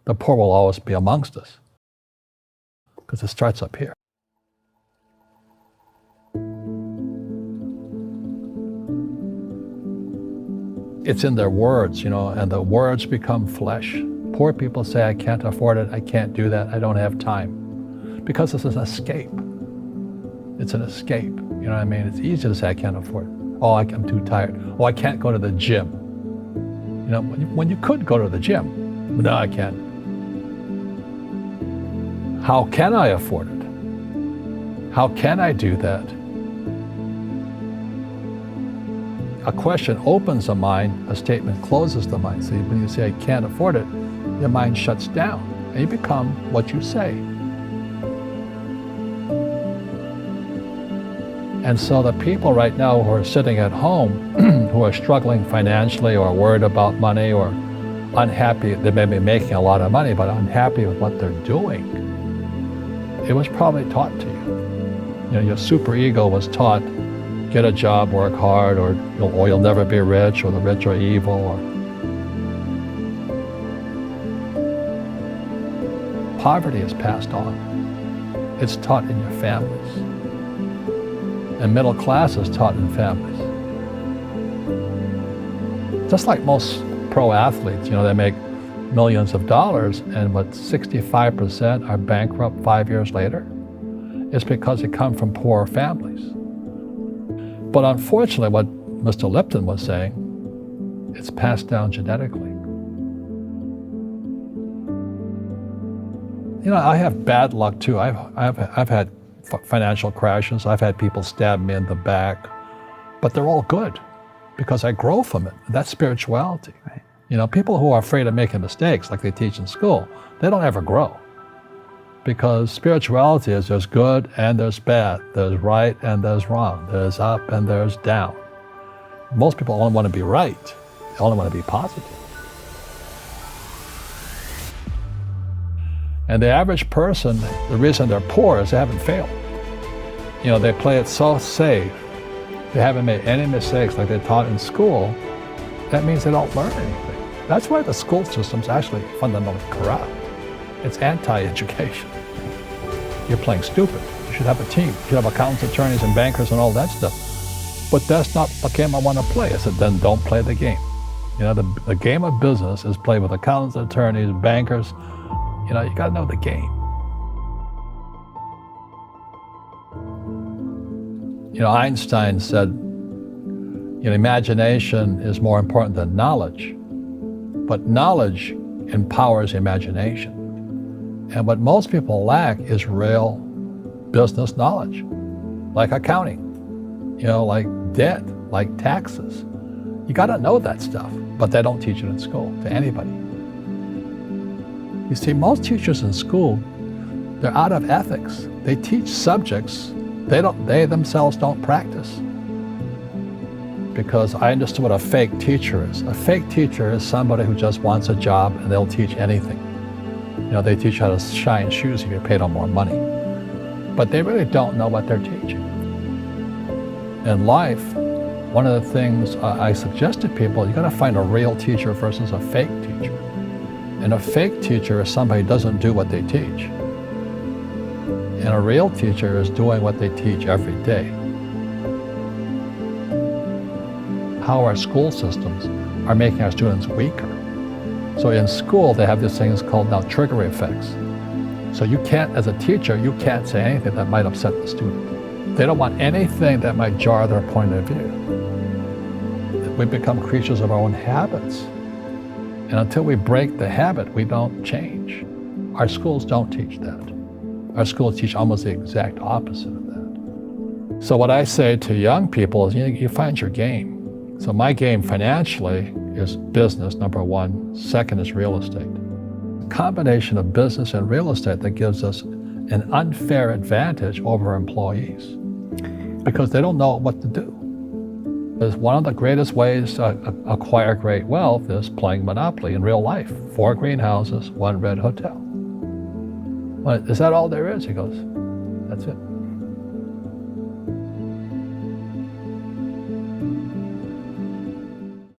the poor will always be amongst us, because it starts up here. It's in their words, and the words become flesh. Poor people say, I can't afford it, I can't do that, I don't have time. Because it's an escape. It's an escape, you know what I mean? It's easy to say, I can't afford it. Oh, I'm too tired. Oh, I can't go to the gym. When you could go to the gym, but no, I can't. How can I afford it? How can I do that? A question opens the mind, a statement closes the mind. So when you say, I can't afford it, your mind shuts down, and you become what you say. And so the people right now who are sitting at home, who are struggling financially or worried about money or unhappy, they may be making a lot of money, but unhappy with what they're doing, it was probably taught to you. Your superego was taught, get a job, work hard, or you'll never be rich, or the rich are evil. Or poverty is passed on. It's taught in your families. And middle class is taught in families. Just like most pro athletes, they make millions of dollars, and 65% are bankrupt 5 years later. It's because they come from poor families. But unfortunately, what Mr. Lipton was saying, it's passed down genetically. I have bad luck too. I've had financial crashes. I've had people stab me in the back, but they're all good because I grow from it. That's spirituality. Right. People who are afraid of making mistakes, like they teach in school, they don't ever grow. Because spirituality is there's good and there's bad, there's right and there's wrong, there's up and there's down. Most people only want to be right. They only want to be positive. And the average person, the reason they're poor is they haven't failed. They play it so safe. They haven't made any mistakes like they're taught in school. That means they don't learn anything. That's why the school system's actually fundamentally corrupt. It's anti-education. You're playing stupid. You should have a team. You should have accountants, attorneys, and bankers and all that stuff. But that's not the game I want to play. I said, then don't play the game. The game of business is played with accountants, attorneys, bankers. You got to know the game. Einstein said, imagination is more important than knowledge, but knowledge empowers imagination. And what most people lack is real business knowledge, like accounting, like debt, like taxes. You got to know that stuff, but they don't teach it in school to anybody. You see, most teachers in school, they're out of ethics. They teach subjects they themselves don't practice. Because I understood what a fake teacher is. A fake teacher is somebody who just wants a job and they'll teach anything. They teach how to shine shoes if you're paid on more money. But they really don't know what they're teaching. In life, one of the things I suggest to people, you got to find a real teacher versus a fake teacher. And a fake teacher is somebody who doesn't do what they teach. And a real teacher is doing what they teach every day. How our school systems are making our students weaker. So in school, they have these things called now trigger effects. So you can't, as a teacher, you can't say anything that might upset the student. They don't want anything that might jar their point of view. We become creatures of our own habits. And until we break the habit, we don't change. Our schools don't teach that. Our schools teach almost the exact opposite of that. So what I say to young people is, you find your game. So my game financially is business, number one. Second is real estate. A combination of business and real estate that gives us an unfair advantage over employees because they don't know what to do. Because one of the greatest ways to acquire great wealth is playing Monopoly in real life. 4 greenhouses, 1 red hotel. Well, is that all there is? He goes, that's it.